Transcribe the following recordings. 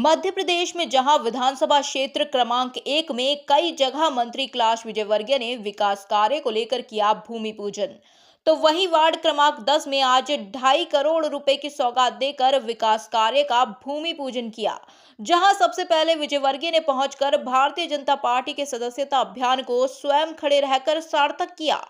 मध्य प्रदेश में जहां विधानसभा क्षेत्र क्रमांक 1 में कई जगह मंत्री कैलाश विजयवर्गीय ने विकास कार्य को लेकर किया भूमि पूजन, तो वहीं वार्ड क्रमांक 10 में आज 2.5 करोड़ रुपए की सौगात देकर विकास कार्य का भूमि पूजन किया। जहां सबसे पहले विजयवर्गीय ने पहुंचकर भारतीय जनता पार्टी के सदस्यता अभियान को स्वयं खड़े रहकर सार्थक किया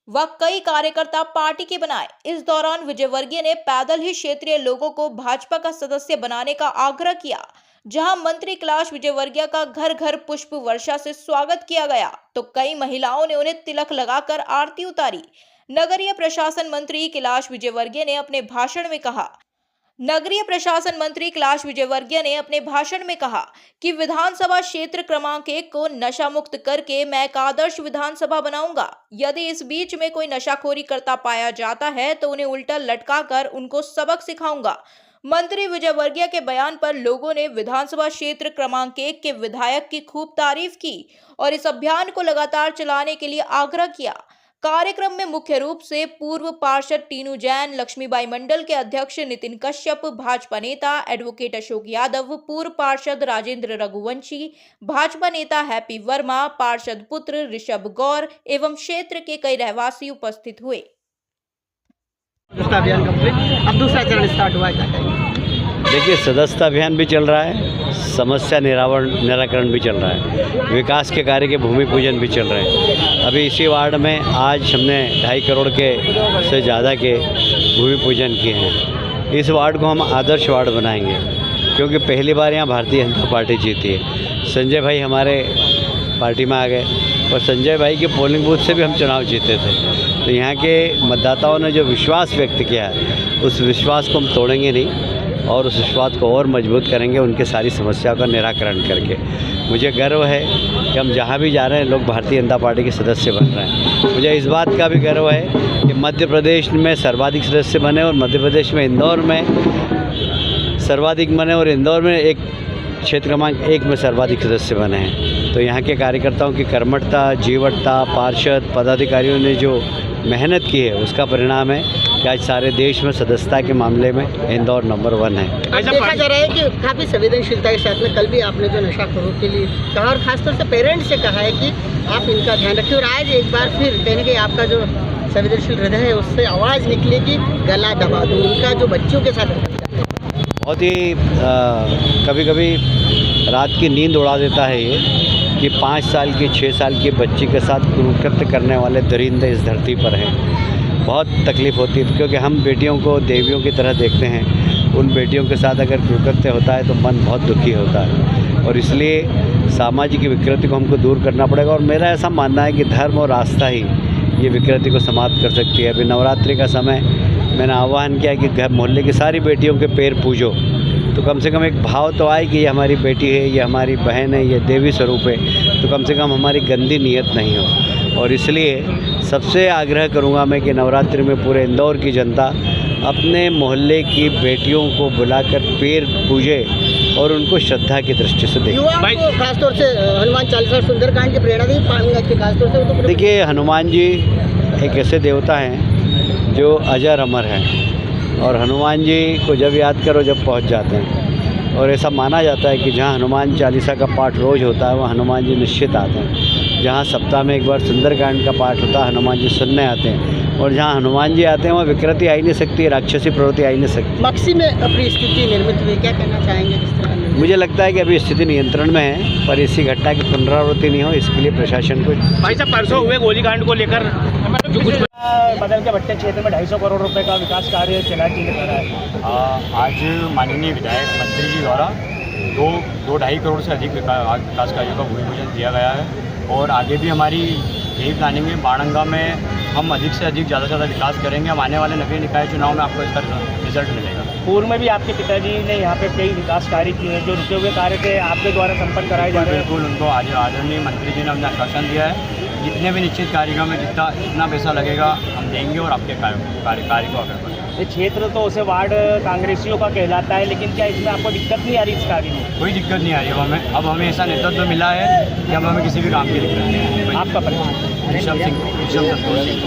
व कई कार्यकर्ता पार्टी के बनाए। इस दौरान विजयवर्गीय ने पैदल ही क्षेत्रीय लोगों को भाजपा का सदस्य बनाने का आग्रह किया। जहां मंत्री कैलाश विजयवर्गीय का घर घर पुष्प वर्षा से स्वागत किया गया, तो कई महिलाओं ने उन्हें तिलक लगाकर आरती उतारी। नगरीय प्रशासन मंत्री कैलाश विजयवर्गीय ने अपने भाषण में कहा कि विधानसभा क्षेत्र क्रमांक 1 को नशा मुक्त करके मैं एक आदर्श विधानसभा बनाऊंगा। यदि इस बीच में कोई नशाखोरी करता पाया जाता है तो उन्हें उल्टा लटकाकर उनको सबक सिखाऊंगा। मंत्री विजयवर्गीय के बयान पर लोगों ने विधानसभा क्षेत्र क्रमांक 1 के विधायक की खूब तारीफ की और इस अभियान को लगातार चलाने के लिए आग्रह किया। कार्यक्रम में मुख्य रूप से पूर्व पार्षद टीनू जैन, लक्ष्मीबाई मंडल के अध्यक्ष नितिन कश्यप, भाजपा नेता एडवोकेट अशोक यादव, पूर्व पार्षद राजेंद्र रघुवंशी, भाजपा नेता हैप्पी वर्मा, पार्षद पुत्र ऋषभ गौर एवं क्षेत्र के कई रहवासी उपस्थित हुए। अभियान अब दूसरा चरण स्टार्ट हुआ है। देखिए, सदस्यता अभियान भी चल रहा है, समस्या निराकरण भी चल रहा है, विकास के कार्य के भूमि पूजन भी चल रहे हैं। अभी इसी वार्ड में आज हमने 2.5 करोड़ के से ज़्यादा के भूमि पूजन किए हैं। इस वार्ड को हम आदर्श वार्ड बनाएंगे क्योंकि पहली बार यहाँ भारतीय जनता पार्टी जीती है। संजय भाई हमारे पार्टी में आ गए और संजय भाई के पोलिंग बूथ से भी हम चुनाव जीते थे, तो यहाँ के मतदाताओं ने जो विश्वास व्यक्त किया है उस विश्वास को हम तोड़ेंगे नहीं और उस विश्वास को और मजबूत करेंगे, उनके सारी समस्याओं का निराकरण करके। मुझे गर्व है कि हम जहाँ भी जा रहे हैं लोग भारतीय जनता पार्टी के सदस्य बन रहे हैं। मुझे इस बात का भी गर्व है कि मध्य प्रदेश में सर्वाधिक सदस्य बने और मध्य प्रदेश में इंदौर में सर्वाधिक बने और इंदौर में एक क्षेत्र क्रमांक 1 में सर्वाधिक सदस्य बने हैं। तो यहाँ के कार्यकर्ताओं की कर्मठता, जीवटता, पार्षद पदाधिकारियों ने जो मेहनत की है उसका परिणाम है कि आज सारे देश में सदस्यता के मामले में इंदौर नंबर 1 है। ऐसा देखा जा रहा है कि काफ़ी संवेदनशीलता के साथ में कल भी आपने जो नशाखोरों के लिए कहा और खासतौर से पेरेंट्स से कहा है कि आप इनका ध्यान रखिए और आज एक बार फिर कहीं ना कहीं आपका जो संवेदनशील हृदय है उससे आवाज़ निकले कि गला दबा दो उनका जो बच्चों के साथ। बहुत ही कभी कभी रात की नींद उड़ा देता है ये कि 5 साल की 6 साल की बच्ची के साथ कुकृत्य करने वाले दरिंदे इस धरती पर हैं। बहुत तकलीफ़ होती है क्योंकि हम बेटियों को देवियों की तरह देखते हैं। उन बेटियों के साथ अगर कुकृत्य होता है तो मन बहुत दुखी होता है और इसलिए सामाजिक विकृति को हमको दूर करना पड़ेगा। और मेरा ऐसा मानना है कि धर्म और आस्था ही ये विकृति को समाप्त कर सकती है। अभी नवरात्रि का समय मैंने आह्वान किया कि घर मोहल्ले की सारी बेटियों के पैर पूजो, तो कम से कम एक भाव तो आए कि ये हमारी बेटी है, ये हमारी बहन है, ये देवी स्वरूप है, तो कम से कम हमारी गंदी नीयत नहीं हो। और इसलिए सबसे आग्रह करूंगा मैं कि नवरात्रि में पूरे इंदौर की जनता अपने मोहल्ले की बेटियों को बुलाकर पैर पूजे और उनको श्रद्धा की दृष्टि से देखें। खासतौर से हनुमान चालीसा सुंदरकांड की प्रेरणा दी खासतौर से। देखिए, हनुमान जी एक ऐसे देवता हैं जो अजर अमर हैं और हनुमान जी को जब याद करो जब पहुंच जाते हैं। और ऐसा माना जाता है कि जहां हनुमान चालीसा का पाठ रोज़ होता है वहाँ हनुमान जी निश्चित आते हैं। जहां सप्ताह में एक बार सुंदरकांड का पाठ होता है हनुमान जी सुनने आते हैं। और जहां हनुमान जी आते हैं वहाँ विकृति आ ही नहीं सकती, राक्षसी प्रवृत्ति आ ही नहीं सकती। मक्सी में अपनी स्थिति निर्मित हुई, क्या कहना चाहेंगे किस तरह? मुझे लगता है कि अभी स्थिति नियंत्रण में है, पर इसी घटना की पुनरावृत्ति नहीं हो इसके लिए प्रशासन को। भाई साहब, परसों हुए गोलीकांड को लेकर जो कुछ बदल के भट्टे क्षेत्र में 250 करोड़ रुपए का विकास कार्य कैलाश जी ने करा है। आज माननीय विधायक मंत्री जी द्वारा 2.5 करोड़ से अधिक विकास कार्यों का भूमि पूजन किया गया है और आगे भी हमारी यही प्लानिंग है। बाणगंगा में हम अधिक से अधिक ज़्यादा से ज़्यादा विकास करेंगे। हम आने वाले नगरीय निकाय चुनाव में आपको इसका रिजल्ट मिलेगा। पूर्व में भी आपके पिताजी ने यहाँ पे कई विकास कार्य किए हैं, जो रुके हुए कार्य थे आपके द्वारा संपन्न कराए जा रहे हैं। बिल्कुल, उनको आदरणीय मंत्री जी ने हमने आश्वासन दिया है जितने भी निश्चित कार्यक्रम में जितना पैसा लगेगा हम देंगे और आपके कार्य को आगे बढ़ेंगे। ये क्षेत्र तो उसे वार्ड कांग्रेसियों का कहलाता है, लेकिन क्या इसमें आपको दिक्कत नहीं आ रही इस कार्य में? कोई दिक्कत नहीं आ रही। अब हमें ऐसा नेतृत्व मिला है कि अब हमें किसी भी काम की दिक्कत नहीं है। आपका परिचय? ऋषभ सिंह, ऋषभ संतोष सिंह।